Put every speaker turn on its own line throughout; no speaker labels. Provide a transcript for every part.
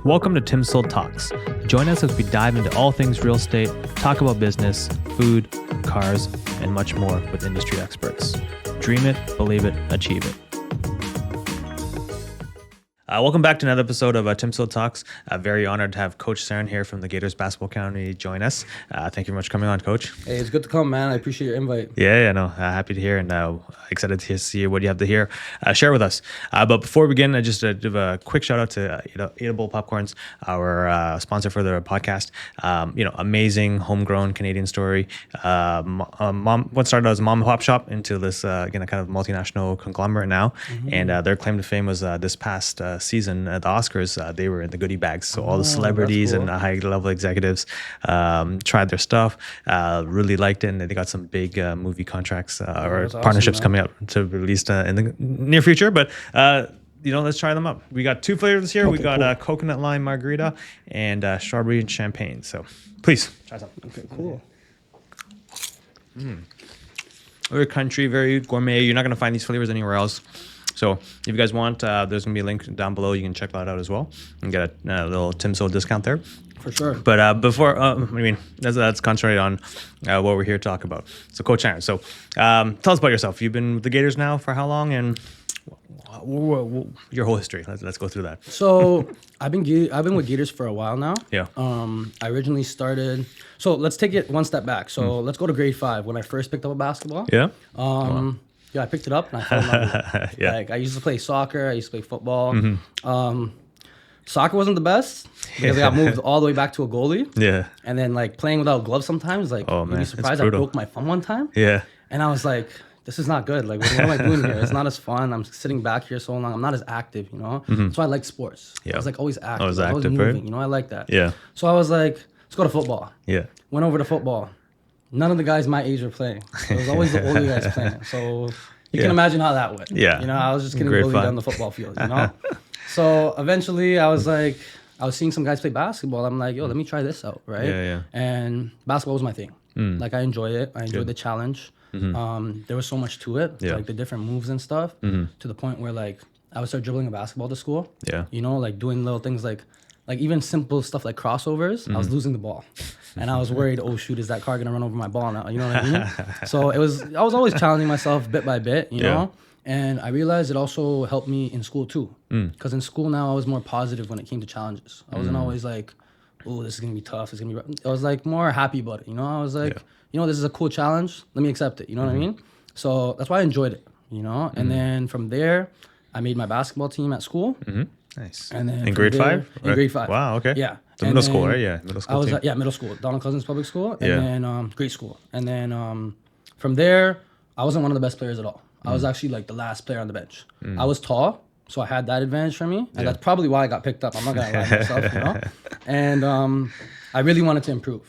Welcome to TimSold Talks. Join us as we dive into all things real estate, talk about business, food, cars, and much more with industry experts. Dream it, believe it, achieve it. Welcome back to another episode of TimSold Talks. Very honored to have Coach Saran here from the Gators Basketball Academy join us. Thank you very much for coming on, Coach.
Hey, it's good to come, man. I appreciate your invite.
Happy to hear and excited to see what you have to hear. Share with us. But before we begin, I just give a quick shout out to Eatable Popcorns, our sponsor for the podcast. Amazing homegrown Canadian story. What started as a mom and pop shop into this kind of multinational conglomerate now, and their claim to fame was this past season at the Oscars, they were in the goodie bags. So all the celebrities and high level executives tried their stuff, really liked it, and they got some big movie contracts or partnerships coming up to be released in the near future. But let's try them up. We got two flavors here. We got coconut lime margarita and strawberry and champagne. So please try some.
Okay, cool.
Very country, very gourmet. You're not going to find these flavors anywhere else. So if you guys want, there's going to be a link down below. You can check that out as well and get a little TimSold discount there.
For sure.
But before, let's concentrate on what we're here to talk about. So Coach Saran, tell us about yourself. You've been with the Gators now for how long, and your whole history? Let's go through that.
So I've been with Gators for a while now.
Yeah.
I originally started. So let's take it one step back. So let's go to grade 5 when I first picked up a basketball.
Yeah.
Yeah, I picked it up and I fell in love with it. Like I used to play soccer. I used to play football. Soccer wasn't the best because I got moved all the way back to a goalie.
Yeah.
And then like playing without gloves sometimes, like you'd be surprised I broke my thumb one time.
Yeah.
And I was like, this is not good. Like, what am I doing here? It's not as fun. I'm sitting back here so long. I'm not as active, That's why I like sports.
Yeah.
I was like always active.
Always
moving,
right?
I like that.
Yeah.
So I was like, let's go to football.
Yeah.
Went over to football. None of the guys my age were playing. It was always the older guys playing. So you can imagine how that went.
Yeah.
I was just getting bullied down the football field, So eventually I was seeing some guys play basketball. I'm like, let me try this out, right?
Yeah.
And basketball was my thing. Like I enjoy it. I enjoyed the challenge. There was so much to it, like the different moves and stuff, to the point where like I would start dribbling a basketball to school. Yeah. Like doing little things like even simple stuff like crossovers. I was losing the ball. And I was worried, oh shoot, is that car gonna run over my ball now? You know what I mean? So I was always challenging myself bit by bit, you know? And I realized it also helped me in school too. Because in school now I was more positive when it came to challenges. I wasn't always like, oh, this is gonna be tough, it's gonna be rough. I was like more happy about it, I was like, this is a cool challenge, let me accept it, you know what I mean? So that's why I enjoyed it, And then from there, I made my basketball team at school.
Nice.
And then
in grade 5?
In grade 5.
Wow, okay.
Yeah.
So middle school, right? Yeah, middle school.
I was
team.
Middle school, Donald Cousins Public School, and then grade school. And then from there, I wasn't one of the best players at all. I was actually like the last player on the bench. I was tall, so I had that advantage for me, and that's probably why I got picked up. I'm not gonna lie to myself, And I really wanted to improve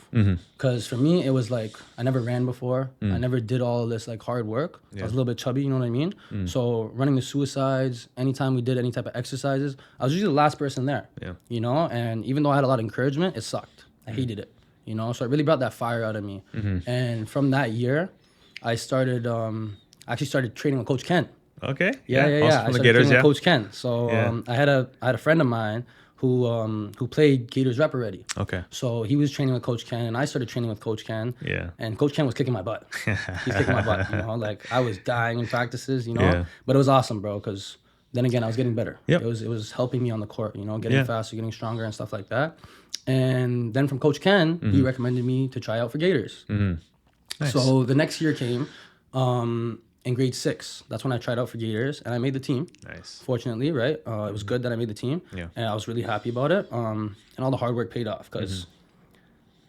because for me it was like I never ran before. I never did all of this like hard work. I was a little bit chubby, you know what I mean? So running the suicides, anytime we did any type of exercises, I was usually the last person there. And even though I had a lot of encouragement, it sucked. I hated it. So it really brought that fire out of me. And from that year, I started started training with Coach Ken.
Okay.
Yeah. I started training with Coach Ken. So I had a friend of mine who played Gators rep already. Okay. So he was training with Coach Ken, and I started training with Coach Ken. Yeah. And Coach Ken was kicking my butt. He's kicking my butt, Like I was dying in practices, Yeah. But it was awesome, bro, because then again, I was getting better. Yep. It was helping me on the court, getting faster, getting stronger and stuff like that. And then from Coach Ken, he recommended me to try out for Gators. Nice. So the next year came, in grade 6, that's when I tried out for Gators, and I made the team. Nice. Fortunately, right? It was good that I made the team, and I was really happy about it. And all the hard work paid off because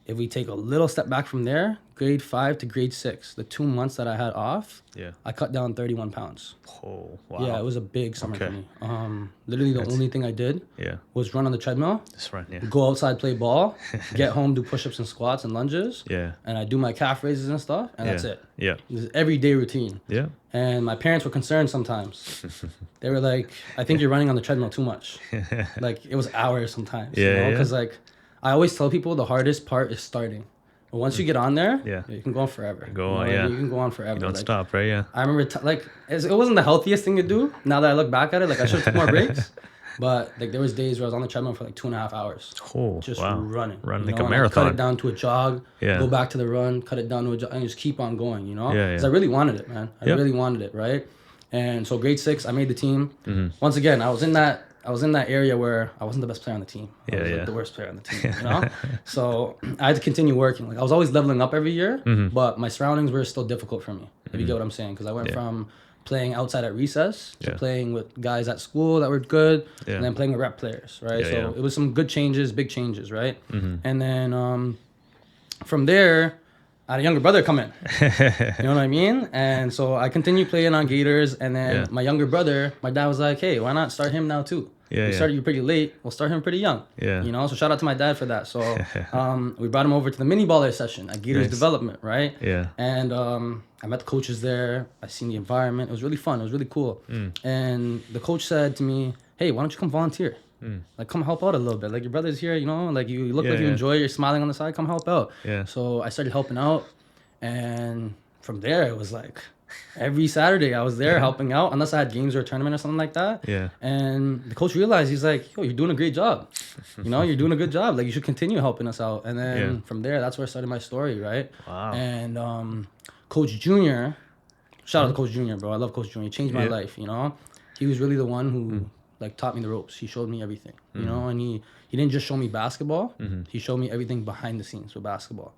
if we take a little step back from there, grade 5 to grade 6, the 2 months that I had off, I cut down 31 pounds. Oh, wow. Yeah, it was a big summer for me. Literally the only thing I did was run on the treadmill, go outside, play ball, get home, do push-ups and squats and lunges, and I do my calf raises and stuff, and that's it. Yeah. It was everyday routine. Yeah. And my parents were concerned sometimes. They were like, I think you're running on the treadmill too much. Like, it was hours sometimes, Because, like, I always tell people the hardest part is starting. But once you get on there, you can go on forever. You can go on forever.
You don't stop, right? Yeah.
I remember, it wasn't the healthiest thing to do. Now that I look back at it, like I should have took more breaks. But like there was days where I was on the treadmill for like 2.5 hours. Just running.
Run like a marathon.
Cut it down to a jog. Go back to the run. Cut it down to a jog, and just keep on going. Because I really wanted it, man. I really wanted it, right? And so grade 6, I made the team. Once again, I was in that area where I wasn't the best player on the team. I was like the worst player on the team, So I had to continue working. Like I was always leveling up every year, but my surroundings were still difficult for me, if you get what I'm saying. Because I went from playing outside at recess to playing with guys at school that were good, and then playing with rep players, right? So it was some good changes, big changes, right? And then from there, I had a younger brother come in. You know what I mean? And so I continued playing on Gators, and then my younger brother, my dad was like, hey, why not start him now too? We started you pretty late. We'll start him pretty young. So shout out to my dad for that. So we brought him over to the mini baller session at Gators Development, right? And I met the coaches there. I seen the environment. It was really fun. It was really cool. And the coach said to me, hey, why don't you come volunteer? Like, come help out a little bit. Like, your brother's here, like, you look like you enjoy it. You're smiling on the side. Come help out. So I started helping out. And from there, it was like every Saturday I was there helping out, unless I had games or a tournament or something like that. And the coach realized, he's like, yo, you're doing a great job. You're doing a good job. Like, you should continue helping us out. And then from there, that's where I started my story, right?
Wow.
And Coach Junior, shout out to Coach Junior, bro. I love Coach Junior. He changed my life, He was really the one who like taught me the ropes. He showed me everything, and he didn't just show me basketball. He showed me everything behind the scenes with basketball.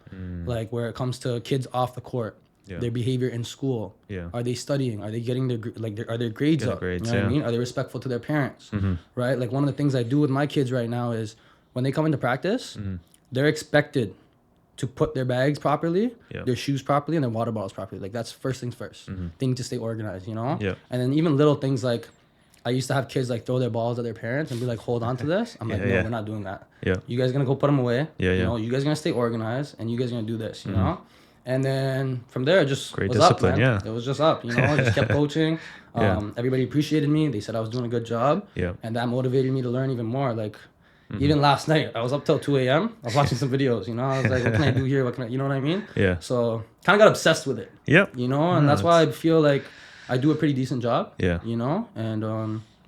Like where it comes to kids off the court, their behavior in school. Are they studying? Are they getting are their grades up?
Grades,
you know what I mean? Are they respectful to their parents? Right? Like one of the things I do with my kids right now is when they come into practice, they're expected to put their bags properly, their shoes properly, and their water bottles properly. Like that's first things first. They need to stay organized, And then even little things like, I used to have kids like throw their balls at their parents and be like, hold on to this. I'm like, no, we're not doing that. You guys are going to go put them away. You guys are going to stay organized and you guys are going to do this, you know? And then from there, it just
great
was
discipline,
up, man. It was just up, I just kept coaching. Everybody appreciated me. They said I was doing a good job. And that motivated me to learn even more. Like, even last night, I was up till 2 a.m. I was watching some videos, I was like, what can I do here? What can I, you know what I mean? So kind of got obsessed with it. And that's why I feel like I do a pretty decent job. And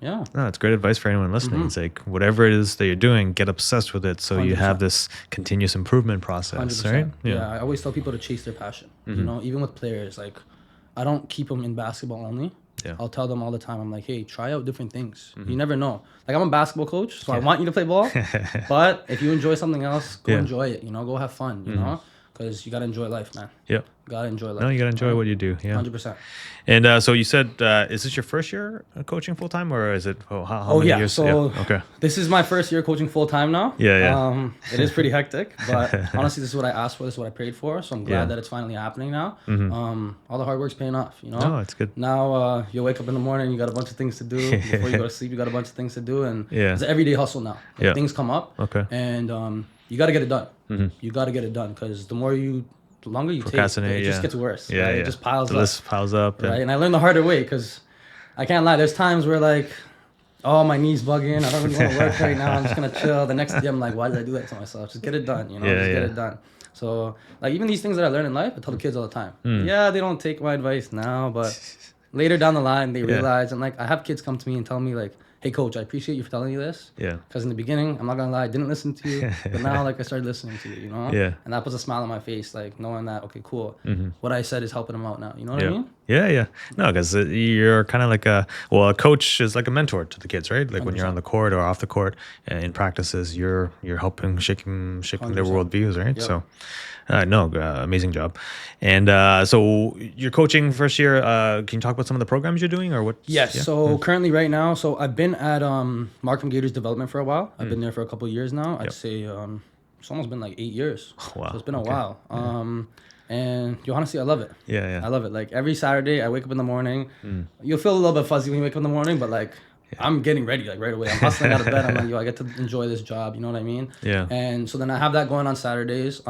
No, it's great advice for anyone listening. It's like whatever it is that you're doing, get obsessed with it so 100%. You have this continuous improvement process, 100%. Right?
Yeah, I always tell people to chase their passion. Even with players, like I don't keep them in basketball only. I'll tell them all the time, I'm like, hey, try out different things. You never know. Like I'm a basketball coach, so I want you to play ball. But if you enjoy something else, go enjoy it. Go have fun, because you got to enjoy life, man. Gotta enjoy life.
No, you gotta enjoy what you do.
100%.
And so you said, is this your first year coaching full time, or is it how many years?
So this is my first year coaching full time now. It is pretty hectic, but honestly, this is what I asked for. This is what I prayed for. So I'm glad that it's finally happening now. All the hard work's paying off.
No, it's good.
Now you wake up in the morning, you got a bunch of things to do. Before you go to sleep, you got a bunch of things to do, and it's an everyday hustle now. Like, things come up, and you got to get it done. You got to get it done because the longer you take, it just gets worse. Right? It just piles up. The list
piles up.
Right? And I learned the harder way because I can't lie. There's times where like, oh, my knee's bugging. I don't really want to work right now. I'm just going to chill. The next day I'm like, why did I do that to myself? Just get it done. Just get it done. So like even these things that I learn in life, I tell the kids all the time. They don't take my advice now, but later down the line, they realize. And like I have kids come to me and tell me like, hey, coach, I appreciate you for telling me this. Because in the beginning, I'm not going to lie, I didn't listen to you. But now, like, I started listening to you, And that puts a smile on my face, like, knowing that, okay, cool. What I said is helping them out now. You know what I mean?
Yeah. No, because you're kind of like a coach is like a mentor to the kids, right? Like 100%. When you're on the court or off the court in practices, you're helping shaping their worldviews, right? So, amazing job. And so you're coaching first year. Can you talk about some of the programs you're doing or what?
Yes. So currently right now, so I've been at Markham Gators Development for a while. I've been there for a couple of years now. I'd say it's almost been like 8 years.
Wow.
So it's been a while. And honestly, I love it. I love it. Like every Saturday, I wake up in the morning. You'll feel a little bit fuzzy when you wake up in the morning, but like I'm getting ready like right away. I'm hustling out of bed. I'm like, I get to enjoy this job. You know what I mean? And so then I have that going on Saturdays.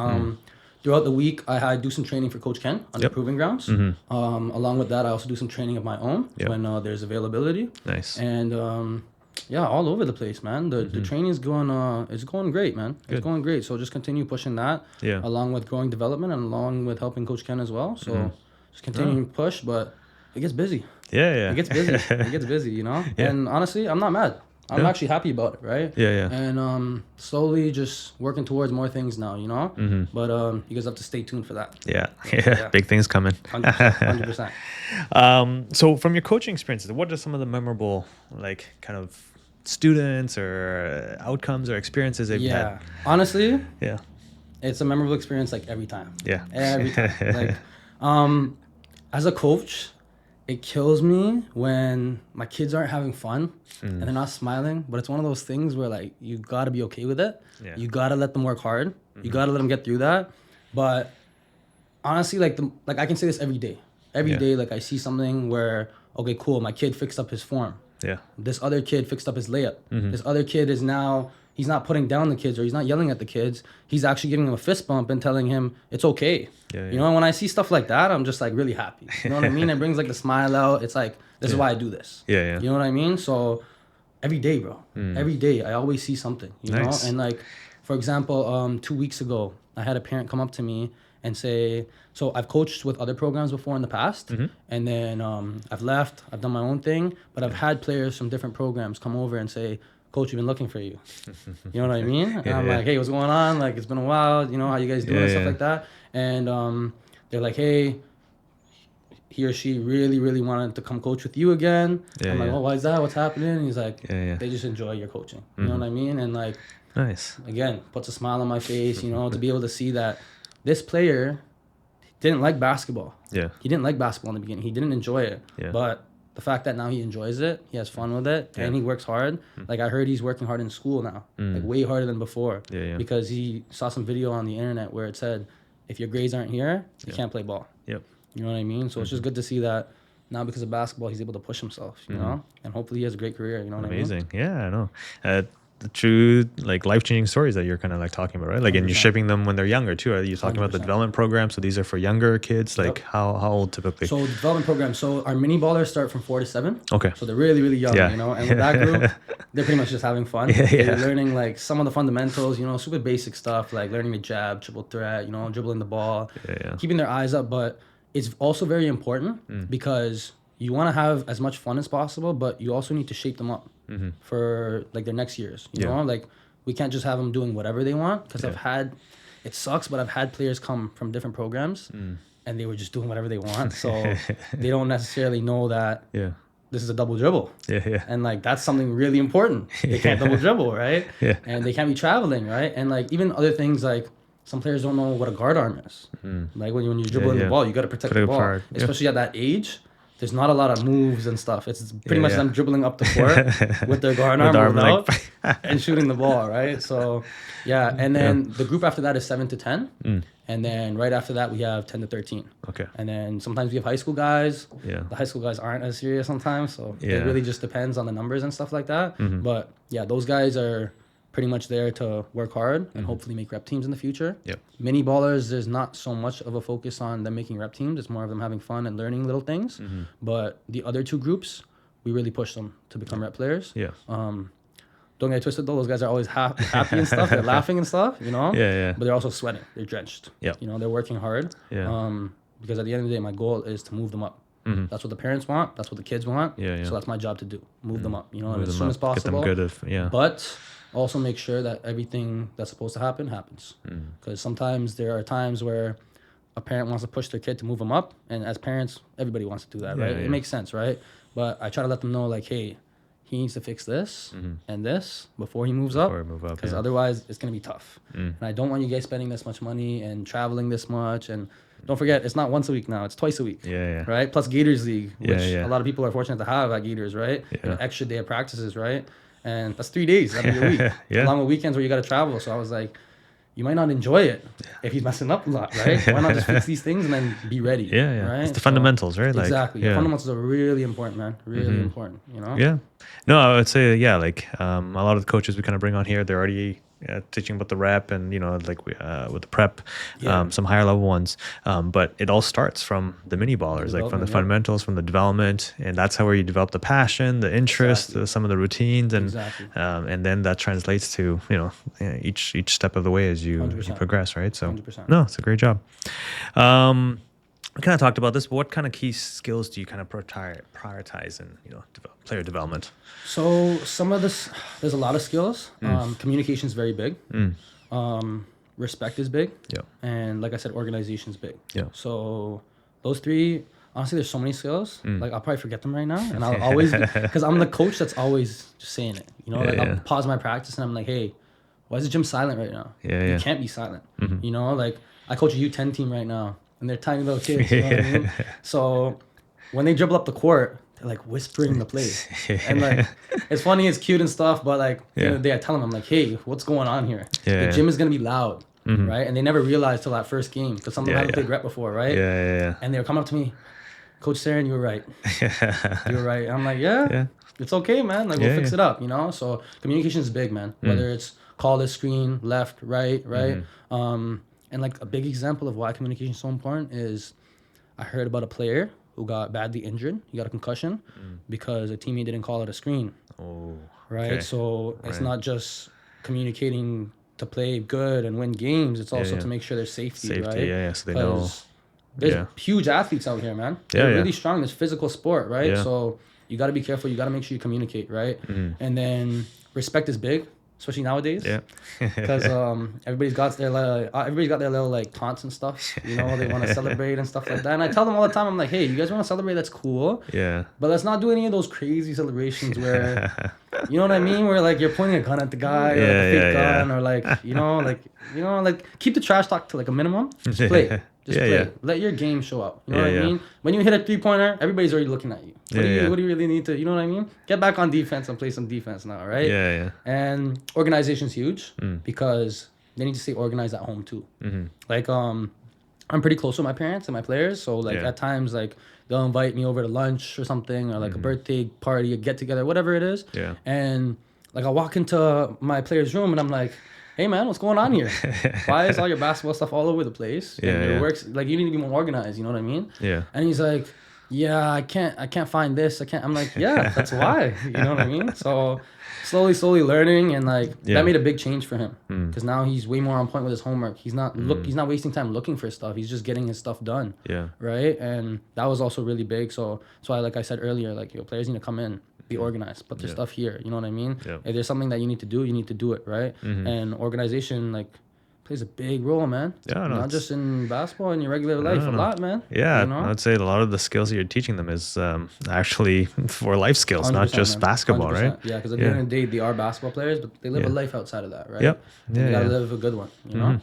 Throughout the week, I do some training for Coach Ken on the Proving Grounds. Along with that, I also do some training of my own when there's availability.
Nice.
And all over the place, man. The training is going it's going great, man. It's going great. So just continue pushing that along with growing development and along with helping Coach Ken as well. So just continue to push, but it gets busy. It gets busy. It gets busy, And honestly, I'm not mad. I'm actually happy about it, right?
Yeah.
And slowly just working towards more things now, you know? But you guys have to stay tuned for that.
Yeah. Big things coming.
100%.
So from your coaching experiences, what are some of the memorable, like, kind of students or outcomes or experiences that you've had?
Honestly,
Yeah,
it's a memorable experience, like, every time.
Yeah.
Every time. Like, as a coach, it kills me when my kids aren't having fun and they're not smiling. But it's one of those things where, like, you gotta be okay with it.
Yeah.
You gotta let them work hard. You gotta let them get through that. But honestly, like, I can say this every day. Every day, like, I see something where, okay, cool, my kid fixed up his form.
Yeah.
This other kid fixed up his layup. This other kid is now, he's not putting down the kids or he's not yelling at the kids. He's actually giving them a fist bump and telling him it's okay.
Yeah.
You know, and when I see stuff like that, I'm just, like, really happy. You know what I mean? It brings, like, the smile out. It's like, this is why I do this.
Yeah.
You know what I mean? So every day, bro. Every day, I always see something, you know? And, like, for example, 2 weeks ago, I had a parent come up to me and say, so I've coached with other programs before in the past, and then I've left, I've done my own thing, but I've had players from different programs come over and say, Coach, we've been looking for you. You know what I mean? And I'm like, hey, what's going on? Like, it's been a while, you know, how you guys doing and stuff like that? And they're like, hey, he or she really, really wanted to come coach with you again. I'm like, oh, why is that? What's happening? And he's like, they just enjoy your coaching. You know what I mean? And, like,
nice.
Again, puts a smile on my face, you know, to be able to see that this player didn't like basketball.
Yeah.
He didn't like basketball in the beginning. He didn't enjoy it.
Yeah.
But the fact that now he enjoys it, he has fun with it, and he works hard. Like, I heard he's working hard in school now, like, way harder than before. Because he saw some video on the internet where it said, if your grades aren't here, you can't play ball.
Yep.
You know what I mean? So it's just good to see that now because of basketball, he's able to push himself, you know? And hopefully he has a great career, you know what I mean?
Amazing. Yeah, I know. The true, like, life-changing stories that you're kind of, like, talking about, right? Like, 100%. And you're shaping them when they're younger too. Are you talking 100%. About the development program? So these are for younger kids. Like, how old typically?
So the development program. So our mini ballers start from 4 to 7.
Okay.
So they're really, really young, you know. And with that group, they're pretty much just having fun. They're learning, like, some of the fundamentals, you know, super basic stuff like learning to jab, triple threat, you know, dribbling the ball, keeping their eyes up. But it's also very important because you want to have as much fun as possible, but you also need to shape them up for, like, their next years. You know, like, we can't just have them doing whatever they want because it sucks, but I've had players come from different programs and they were just doing whatever they want. So they don't necessarily know that this is a double dribble. And, like, that's something really important. They can't double dribble, right? And they can't be traveling, right? And, like, even other things, like, some players don't know what a guard arm is. Like, when you're dribbling the ball, you got to protect the ball. Especially at that age. There's not a lot of moves and stuff. It's pretty much them dribbling up the court with their guard arm out and shooting the ball, right? So, and then the group after that is 7 to 10. And then right after that, we have 10 to 13.
Okay.
And then sometimes we have high school guys. The high school guys aren't as serious sometimes. So it really just depends on the numbers and stuff like that. But, those guys are pretty much there to work hard and hopefully make rep teams in the future. Mini ballers, there's not so much of a focus on them making rep teams. It's more of them having fun and learning little things. But the other two groups, we really push them to become rep players. Don't get twisted though. Those guys are always happy and stuff. They're laughing and stuff, you know? But they're also sweating. They're drenched. You know, they're working hard. Because at the end of the day, my goal is to move them up. That's what the parents want. That's what the kids want. So that's my job to do. Move them up, you know, and as soon as possible.
Get them good
But also make sure that everything that's supposed to happen happens. Because sometimes there are times where a parent wants to push their kid to move them up. And as parents, everybody wants to do that, right? It makes sense, right? But I try to let them know, like, hey, he needs to fix this and this before he moves up. Because otherwise, it's going to be tough. And I don't want you guys spending this much money and traveling this much. And don't forget, it's not once a week now. It's twice a week. Right? Plus Gators League, which a lot of people are fortunate to have at Gators, right? An extra day of practices, right? And that's 3 days out of your week. Along with weekends where you got to travel. So I was like, you might not enjoy it if he's messing up a lot, right? Why not just fix these things and then be ready? Right?
It's the fundamentals, right?
Exactly. The fundamentals are really important, man. Really important, you know?
No, I would say, like, a lot of the coaches we kind of bring on here, they're already teaching about the rep and, you know, like with the prep, some higher level ones. But it all starts from the mini ballers, like from the fundamentals, from the development. And that's how where you develop the passion, the interest, some of the routines. And and then that translates to, you know, each step of the way as you progress, right? So,
100%.
No, it's a great job. we kind of talked about this, but what kind of key skills do you kind of prioritize in, player development?
So some of this, there's a lot of skills. Communication is very big. Respect is big.
Yeah.
And like I said, organization is big.
Yeah.
So those three, honestly, there's so many skills. Like I'll probably forget them right now, and I'll always, because I'm the coach that's always just saying it. I'll pause my practice and I'm like, hey, why is the gym silent right now? You can't be silent. Like I coach a U10 team right now, and they're tiny little kids. You know what I mean? So when they dribble up the court, they're like whispering the plays, and like it's funny, it's cute and stuff, but like the other day I tell them, I'm like, hey, what's going on here? The gym is gonna be loud, right? And they never realized till that first game, because some of them haven't played rep before, right? And they were coming up to me, Coach Saran, you were right. You were right. I'm like, it's okay, man. Like we'll fix it up, So communication is big, man. Whether it's call this screen, left, right. And like a big example of why communication is so important is I heard about a player who got badly injured. He got a concussion because a teammate didn't call it a screen.
Oh,
right. Okay. So it's not just communicating to play good and win games. It's also to make sure there's safety, right?
Yeah. So they know.
There's huge athletes out here, man. They're really strong. It's physical sport, right? Yeah. So you got to be careful. You got to make sure you communicate, right? And then respect is big, especially nowadays. Yeah. Because everybody's got their little like taunts and stuff. They want to celebrate and stuff like that. And I tell them all the time, I'm like, hey, you guys want to celebrate? That's cool. Yeah. But let's not do any of those crazy celebrations where, you know what I mean? Where like you're pointing a gun at the guy or like a fake gun or like keep the trash talk to like a minimum. Just play. Just play. Yeah. Let your game show up. You know what I mean? When you hit a 3-pointer, everybody's already looking at you. What do you really need to, you know what I mean? Get back on defense and play some defense now, right? Yeah. And organization's huge because they need to stay organized at home too. Like, I'm pretty close with my parents and my players. So like at times, like they'll invite me over to lunch or something, or like a birthday party, a get together, whatever it is. Yeah. And like I walk into my player's room and I'm like, hey man, what's going on here? Why is all your basketball stuff all over the place? And your works, like you need to be more organized, you know what I mean? Yeah. And he's like, yeah, I can't find this. I'm like, yeah, that's why. You know what I mean? So slowly learning, and like that made a big change for him. Because now he's way more on point with his homework. He's not wasting time looking for stuff. He's just getting his stuff done. Yeah. Right? And that was also really big. So like I said earlier, like players need to come in, be organized, put their stuff here. You know what I mean? Yeah. If there's something that you need to do, you need to do it, right? And organization like plays a big role, man. Yeah, no, not just in basketball, in your regular life, a lot, man. Yeah, I'd say a lot of the skills that you're teaching them is actually for life skills, not just basketball, 100%. Right? Yeah, because at the end of the day, they are basketball players, but they live a life outside of that, right? Yep. You gotta live a good one, you know?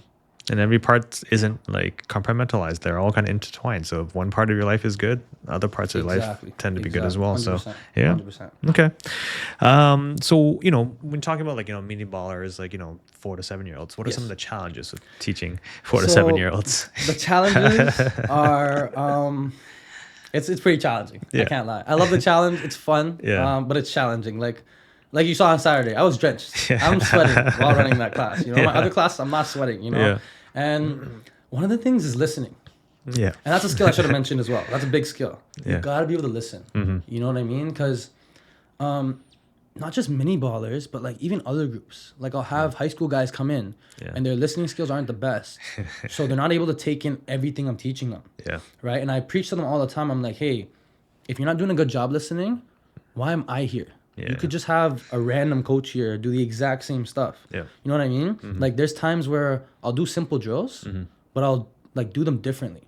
And every part isn't like compartmentalized. They're all kind of intertwined. So if one part of your life is good, other parts of your life tend to be good as well. 100%. So yeah. 100%. Okay. So, when talking about like, mini ballers, like, 4 to 7 year olds, what are some of the challenges with teaching 4 to 7 year olds? The challenges are, it's pretty challenging. I can't lie. I love the challenge. It's fun. But it's challenging. Like you saw on Saturday, I was drenched. I'm sweating while running that class. My other class, I'm not sweating, Yeah. And one of the things is listening. Yeah. And that's a skill I should have mentioned as well. That's a big skill. You got to be able to listen. You know what I mean? Because not just mini ballers, but like even other groups. Like I'll have high school guys come in and their listening skills aren't the best. So they're not able to take in everything I'm teaching them. Yeah. Right? And I preach to them all the time. I'm like, hey, if you're not doing a good job listening, why am I here? You could just have a random coach here do the exact same stuff. Yeah. You know what I mean? Like there's times where I'll do simple drills, but I'll like do them differently.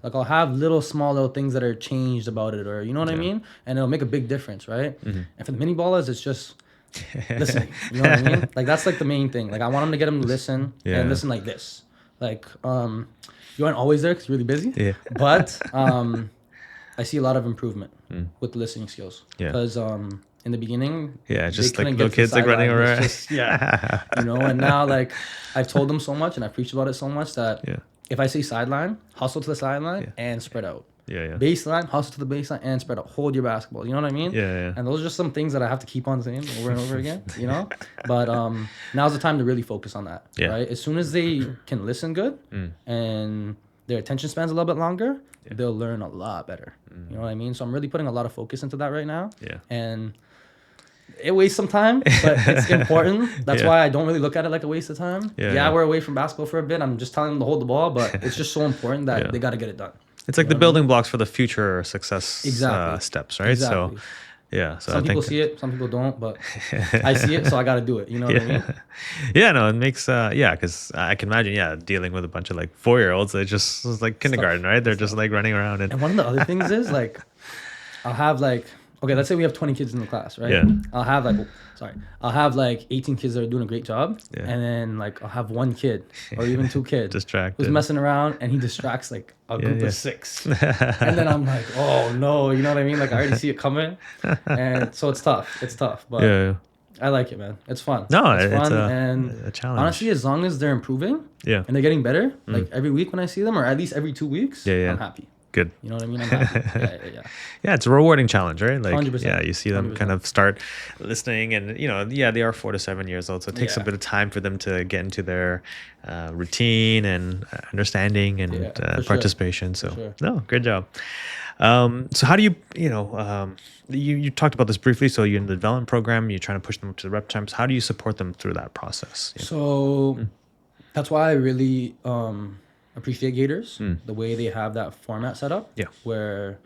Like I'll have small little things that are changed about it, or you know what I mean? And it'll make a big difference, right? And for the mini ballers, it's just listening. You know what I mean? Like that's like the main thing. Like I want them to get them to listen and listen like this. Like you aren't always there because you're really busy. Yeah. But I see a lot of improvement with the listening skills. Yeah. Because in the beginning, just like little kids like running around. And now like I've told them so much and I've preached about it so much that if I say sideline, hustle to the sideline and spread out. Baseline, hustle to the baseline and spread out. Hold your basketball. You know what I mean? And those are just some things that I have to keep on saying over and over again, But now's the time to really focus on that, right? As soon as they can listen good and their attention span's a little bit longer, they'll learn a lot better. You know what I mean? So I'm really putting a lot of focus into that right now. And it wastes some time, but it's important. That's why I don't really look at it like a waste of time. We're away from basketball for a bit. I'm just telling them to hold the ball, but it's just so important that they got to get it done.
It's like the building blocks for the future success steps, right?
Exactly.
So, yeah. So
some people see it, some people don't, but I see it, so I got to do it. You know what I mean?
Yeah, no, it makes, because I can imagine, dealing with a bunch of like 4-year-olds, it's like kindergarten, right? They're just like running around.
And one of the other things is like, I'll have like, okay, let's say we have 20 kids in the class, right?
Yeah.
I'll have like 18 kids that are doing a great job. Yeah. And then like I'll have one kid or even two kids
distracted,
who's messing around, and he distracts like a group of 6. And then I'm like, oh no, you know what I mean? Like I already see it coming. And so it's tough. But I like it, man. It's fun.
No,
it's fun.
And a challenge.
Honestly, as long as they're improving and they're getting better, like every week when I see them, or at least every 2 weeks, I'm happy.
Good.
You know what I mean? I'm happy.
Yeah, it's a rewarding challenge, right? Like,
100%.
You see them 100%. Kind of start listening, and they are 4 to 7 years old, so it takes a bit of time for them to get into their routine and understanding and participation. So, no, great job. So how do you you talked about this briefly. So you're in the development program, you're trying to push them up to the rep times. How do you support them through that process?
So that's why I really appreciate Gators, the way they have that format set up. Yeah. Where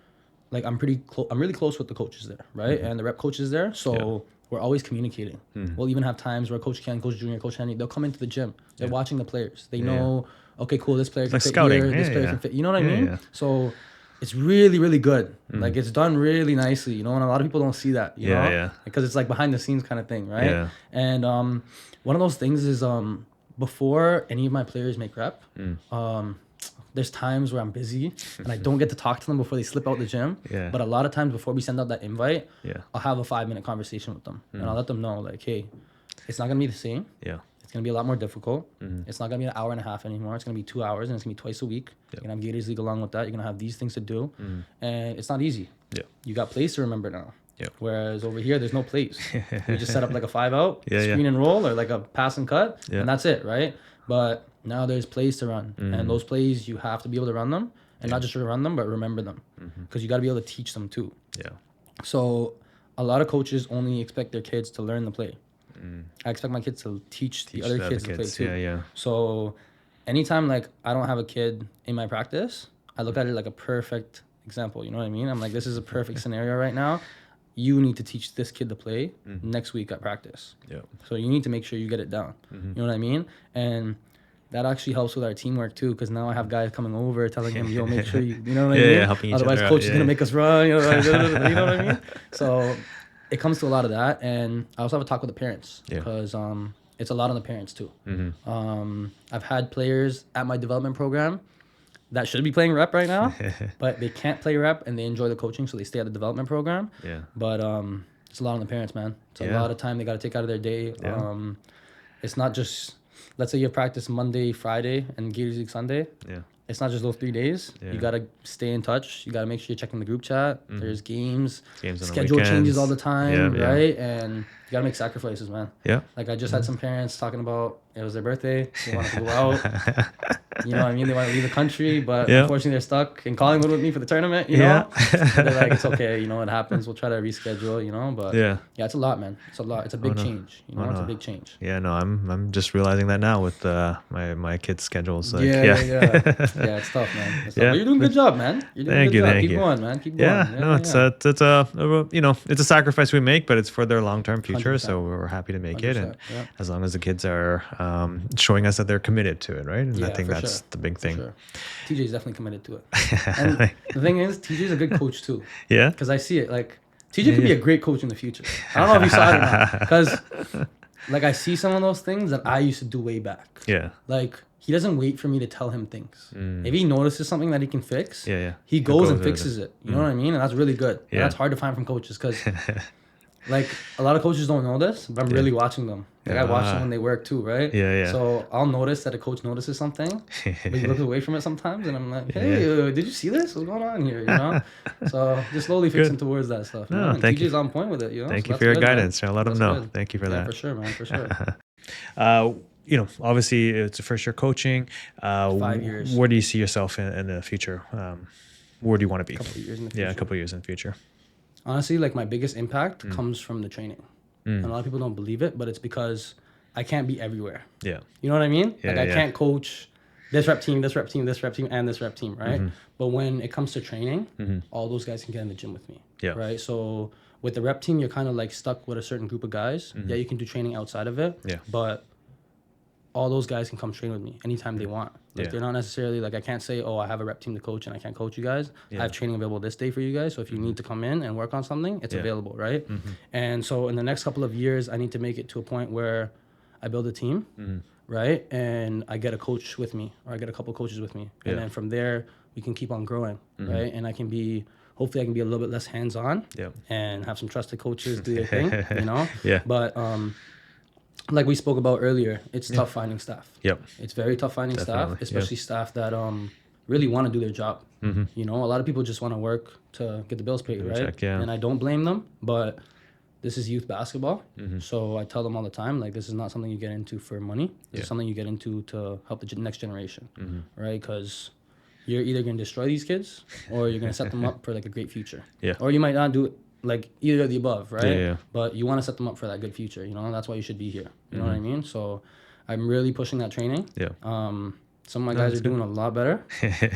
like I'm really close with the coaches there, right? And the rep coaches there. So we're always communicating. We'll even have times where Coach Ken, Coach Junior, Coach Henry, they'll come into the gym. They're watching the players. They know, okay, cool, this player can fit here, this player can fit. You know what I mean? So it's really, really good. Like it's done really nicely, and a lot of people don't see that, you know? Because it's like behind the scenes kind of thing, right? Yeah. And one of those things is before any of my players make rep, there's times where I'm busy and I don't get to talk to them before they slip out the gym. Yeah. But a lot of times before we send out that invite, I'll have a 5-minute conversation with them. And I'll let them know, like, hey, it's not going to be the same. Yeah. It's going to be a lot more difficult. It's not going to be an hour and a half anymore. It's going to be 2 hours, and it's going to be twice a week. You're going to have Gators League along with that. You're going to have these things to do. And it's not easy. Yeah. You got plays to remember now. Yep. Whereas over here, there's no plays. We just set up like a 5-out, screen and roll, or like a pass and cut, and that's it, right? But now there's plays to run, and those plays, you have to be able to run them, and not just run them, but remember them, because you got to be able to teach them too. Yeah. So a lot of coaches only expect their kids to learn the play. I expect my kids to teach the other kids to play too. Yeah. So anytime like I don't have a kid in my practice, I look at it like a perfect example. You know what I mean? I'm like, this is a perfect scenario right now. You need to teach this kid to play next week at practice. Yeah. So you need to make sure you get it down. You know what I mean? And that actually helps with our teamwork too, because now I have guys coming over telling him, "Yo, make sure you know what I mean." Helping each other. Coach is gonna make us run. You know what I mean? So it comes to a lot of that, and I also have a talk with the parents because it's a lot on the parents too. I've had players at my development program that should be playing rep right now, but they can't play rep and they enjoy the coaching, so they stay at the development program. Yeah. But it's a lot on the parents, man. It's a lot of time they got to take out of their day. Yeah. It's not just, let's say you practice Monday, Friday, and Gators League Sunday. Yeah. It's not just those 3 days. Yeah. You got to stay in touch. You got to make sure you're checking the group chat. There's games. Schedule changes all the time, right? And you got to make sacrifices, man. Yeah. Like I just had some parents talking about it was their birthday. They wanted to go out. You know what I mean? They want to leave the country, but unfortunately they're stuck in Collingwood with me for the tournament, you know? They're like, it's okay, it happens. We'll try to reschedule, but it's a lot, man. It's a lot. It's a big change, it's a big change.
Yeah, no, I'm just realizing that now with my kids' schedules. Like,
yeah, it's tough, man. It's tough. But you're doing a good job, man. You're doing a good job. Keep going, man. Keep going.
Yeah, no, it's a sacrifice we make, but it's for their long-term future, 100%. So we're happy to make it. And as long as the kids are showing us that they're committed to it, right? And I think that's the big thing.
Sure. TJ is definitely committed to it. And the thing is, TJ is a good coach too. Yeah. Because I see it. Like, TJ could be a great coach in the future. I don't know if you saw it or not. Because, like, I see some of those things that I used to do way back. Yeah. Like, he doesn't wait for me to tell him things. If he notices something that he can fix, he goes and fixes it. You know what I mean? And that's really good. Yeah. And that's hard to find from coaches because, like, a lot of coaches don't know this, but I'm really watching them. Like, I watch them when they work too, right? Yeah. So I'll notice that a coach notices something, but he looks away from it sometimes, and I'm like, hey, did you see this? What's going on here? So just slowly fixing towards that stuff. No, thank you. TJ's on point with it,
Thank you for your guidance. I'll let him know. Good. Thank you for that.
For sure, man, for sure.
Obviously it's a first year coaching.
5 years.
Where do you see yourself in the future? Where do you want to be?
A couple of years in the future.
Yeah, a couple of years in the future.
Honestly, like my biggest impact comes from the training. And a lot of people don't believe it, but it's because I can't be everywhere. Yeah. You know what I mean? Like I can't coach this rep team, this rep team, this rep team, and this rep team, right? But when it comes to training, all those guys can get in the gym with me, right? So with the rep team, you're kind of like stuck with a certain group of guys. Yeah, you can do training outside of it, but all those guys can come train with me anytime they want. Like they're not necessarily like, I can't say, oh, I have a rep team to coach and I can't coach you guys. I have training available this day for you guys. So if you need to come in and work on something, it's available, right? And so in the next couple of years, I need to make it to a point where I build a team, right? And I get a coach with me, or I get a couple coaches with me. And then from there, we can keep on growing, right? And hopefully I can be a little bit less hands-on and have some trusted coaches do their thing, you know? But like we spoke about earlier, it's tough finding staff. It's very tough finding staff, especially staff that really want to do their job. You know, a lot of people just want to work to get the bills paid, right? And I don't blame them, but this is youth basketball. So I tell them all the time, like, this is not something you get into for money. It's something you get into to help the next generation, right? Because you're either going to destroy these kids or you're going to set them up for like a great future. Or you might not do it. Like either of the above, right? But you want to set them up for that good future, you know, and that's why you should be here. You know what I mean? So I'm really pushing that training. Some of my guys are doing a lot better,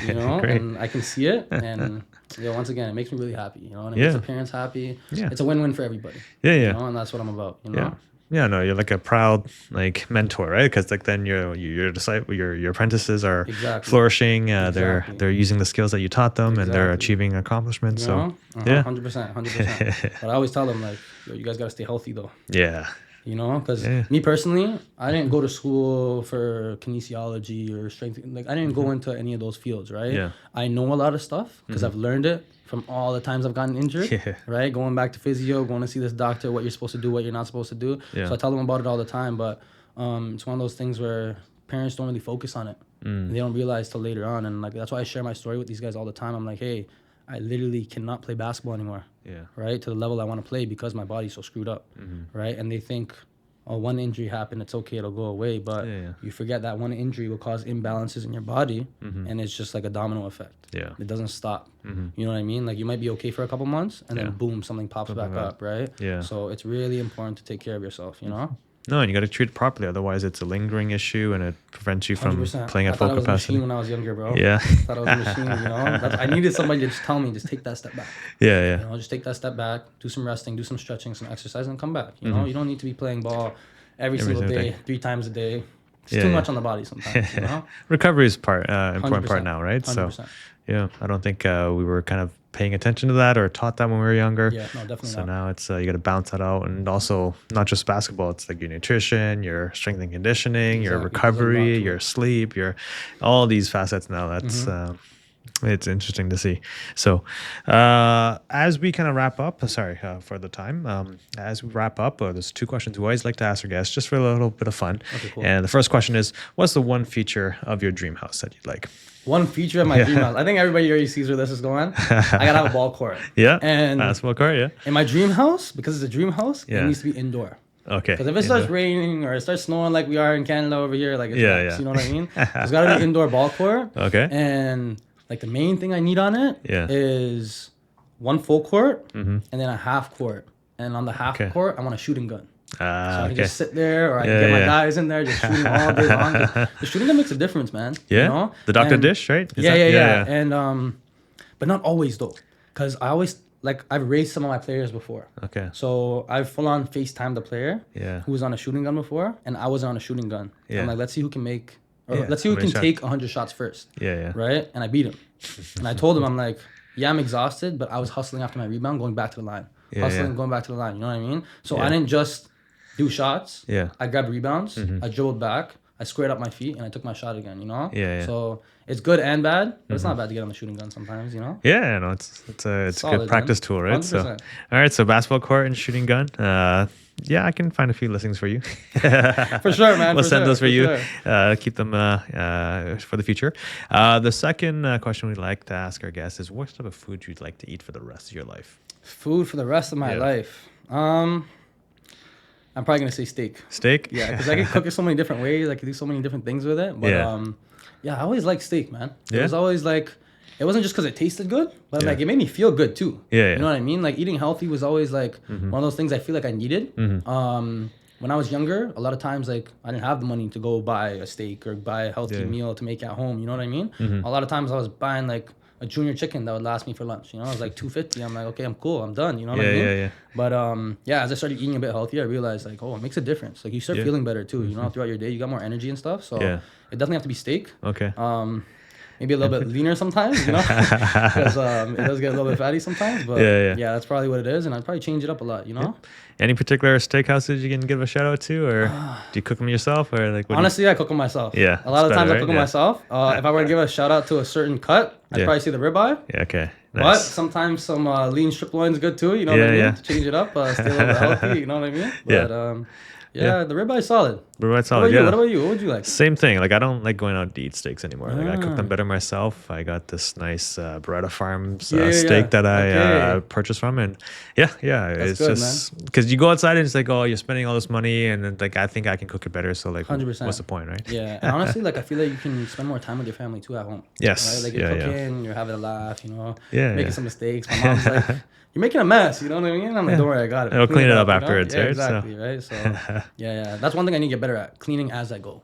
you know, and I can see it. And once again, it makes me really happy, you know, and it makes the parents happy. It's a win-win for everybody. You know, and that's what I'm about, you know?
Yeah, no, you're like a proud like mentor, right? Because like then your disciple, your apprentices are flourishing. They're using the skills that you taught them, and they're achieving accomplishments. You know? So
100%. But I always tell them like, yo, you guys gotta stay healthy though. You know, because me personally, I didn't go to school for kinesiology or strength. Like I didn't go into any of those fields, right? I know a lot of stuff because I've learned it from all the times I've gotten injured, right? Going back to physio, going to see this doctor, what you're supposed to do, what you're not supposed to do. So I tell them about it all the time, but it's one of those things where parents don't really focus on it. And they don't realize till later on. And like that's why I share my story with these guys all the time. I'm like, hey, I literally cannot play basketball anymore, right? To the level I want to play because my body's so screwed up, right? And they think, oh, one injury happened, it's okay, it'll go away. But you forget that one injury will cause imbalances in your body, and it's just like a domino effect. It doesn't stop. You know what I mean? Like you might be okay for a couple months, and then boom, something pops back up, right? So it's really important to take care of yourself, you know?
No, and you got to treat it properly. Otherwise, it's a lingering issue, and it prevents you from
100%.
playing at full capacity.
I thought I was a machine when I was younger, bro. I thought I was a machine, you know? I needed somebody to just tell me, just take that step back. You know, just take that step back, do some resting, do some stretching, some exercise, and come back. You know, you don't need to be playing ball every single day, 3 times a day. It's too much on the body sometimes, you know?
Recovery is important part now, right? 100%. So, I don't think we were kind of paying attention to that or taught that when we were younger.
No, definitely
so
not.
Now it's you got to bounce that out, and also not just basketball. It's like your nutrition, your strength and conditioning, your recovery, your sleep, your all these facets now. That's it's interesting to see. So as we kind of wrap up, for the time, as we wrap up, there's 2 questions we always like to ask our guests just for a little bit of fun.
Okay, cool.
And the first question is, what's the one feature of your dream house that you'd like?
One feature of my dream house. I think everybody already sees where this is going. I gotta have a ball court. And
basketball court.
In my dream house, because it's a dream house, it needs to be indoor.
Okay.
Because if it starts raining or it starts snowing like we are in Canada over here, like it's you know what I mean? There's gotta be indoor ball court.
Okay.
And like the main thing I need on it is 1 full court and then a half court. And on the half court, I want a shooting gun. So I can just sit there, or I can get my guys in there just shooting all day long. The shooting gun makes a difference, man. You know?
The Dr. Dish, right?
Yeah. And but not always though, because I always I've raised some of my players before. Okay. So I've full on FaceTimed the player who was on a shooting gun before, and I wasn't on a shooting gun. I'm like, let's see who can make, or let's see who can take 100 shots first. Right. And I beat him, and I told him, I'm like, I'm exhausted, but I was hustling after my rebound, going back to the line. Going back to the line. You know what I mean? So I didn't just do shots. I grabbed rebounds. I dribbled back. I squared up my feet and I took my shot again. You know. So it's good and bad, but it's not bad to get on the shooting gun sometimes. You know.
No, it's a good practice tool, right? 100%. So all right, so basketball court and shooting gun. I can find a few listings for you.
For sure, man.
We'll send those for you. Keep them for the future. The second question we'd like to ask our guests is, what type of food you'd like to eat for the rest of your life?
Food for the rest of my life. I'm probably gonna say steak.
Steak?
Yeah, because I can cook it so many different ways. I can do so many different things with it. But I always liked steak, man. It was always like, it wasn't just because it tasted good, but like it made me feel good too. You know what I mean? Like eating healthy was always like one of those things I feel like I needed. When when I was younger, a lot of times like I didn't have the money to go buy a steak or buy a healthy meal to make at home. You know what I mean? A lot of times I was buying like a junior chicken that would last me for lunch. You know, it was like $2.50. I'm like, okay, I'm cool. I'm done. You know what I mean?
Yeah.
But as I started eating a bit healthier, I realized like, oh, it makes a difference. Like you start feeling better too. You know, throughout your day, you got more energy and stuff. So it doesn't have to be steak.
Okay.
Maybe a little bit leaner sometimes, you know, because it does get a little bit fatty sometimes. But yeah, that's probably what it is, and I'd probably change it up a lot, you know.
Any particular steakhouses you can give a shout out to, or do you cook them yourself, or like?
Honestly, I cook them myself.
Yeah,
a lot of times I cook them myself. If I were to give a shout out to a certain cut, I'd probably say the ribeye.
Yeah, okay.
Nice. But sometimes some lean strip loin is good too. You know what I mean? To change it up, stay a little bit healthy. You know what I mean? But, the ribeye solid.
Ribeye solid.
What about you? What would you like?
Same thing. Like I don't like going out to eat steaks anymore. Like I cook them better myself. I got this nice Beretta Farms steak that I purchased from, and it's good, just because you go outside and it's like, oh, you're spending all this money, and then, like I think I can cook it better. So like, 100%. What's the point, right?
Yeah, and honestly, like I feel like you can spend more time with your family too at home.
Yes.
Right? Like you're cooking, you're having a laugh, you know, making some mistakes. My mom's like, you're making a mess, you know what I mean? I'm like, don't worry, I got it.
I'll clean it up afterwards, right?
Exactly, right? So, that's one thing I need to get better at, cleaning as I go.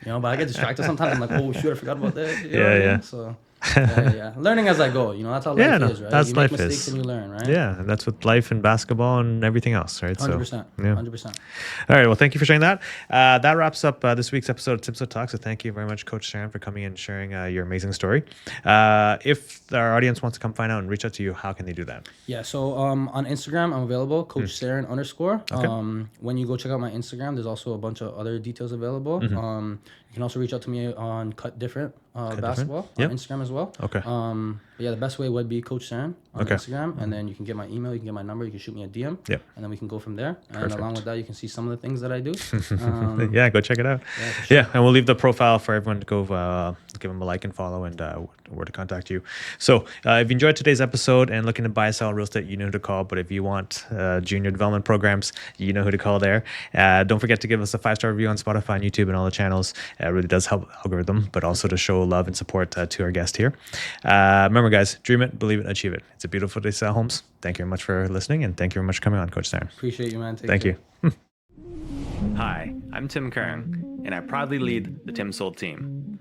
You know, but I get distracted sometimes. I'm like, oh, shoot, I forgot about that. You know what I mean? So, learning as I go, you know, that's how life is, right?
That's
you
life
make mistakes and you learn, right?
Yeah, and that's with life and basketball and everything else, right?
100%.
So,
100%.
All right, well, thank you for sharing that. That wraps up this week's episode of TimSold Talk. So thank you very much, Coach Saran, for coming in and sharing your amazing story. If our audience wants to come find out and reach out to you, how can they do that?
Yeah, so on Instagram, I'm available, Coach Saran _. Okay. When you go check out my Instagram, there's also a bunch of other details available. You can also reach out to me on Cut Different Basketball on Instagram as well.
Okay.
The best way would be Coach Saran on Instagram, and then you can get my email, you can get my number, you can shoot me a DM, and then we can go from there. And along with that, you can see some of the things that I do.
Go check it out. And we'll leave the profile for everyone to go give them a like and follow, and where to contact you. So if you enjoyed today's episode and looking to buy, sell real estate, you know who to call. But if you want junior development programs, you know who to call there. Don't forget to give us a 5-star review on Spotify and YouTube and all the channels. It really does help algorithm, but also to show love and support to our guest here. Remember, guys, dream it, believe it, achieve it. It's a beautiful day to sell homes. Thank you very much for listening, and thank you very much for coming on, Coach Saran.
Appreciate you, man.
Thank you.
Hi, I'm Tim Saran, and I proudly lead the TimSold team.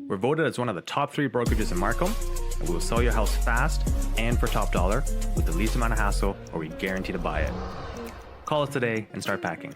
We're voted as one of the top 3 brokerages in Markham, and we will sell your house fast and for top dollar with the least amount of hassle, or we guarantee to buy it. Call us today and start packing.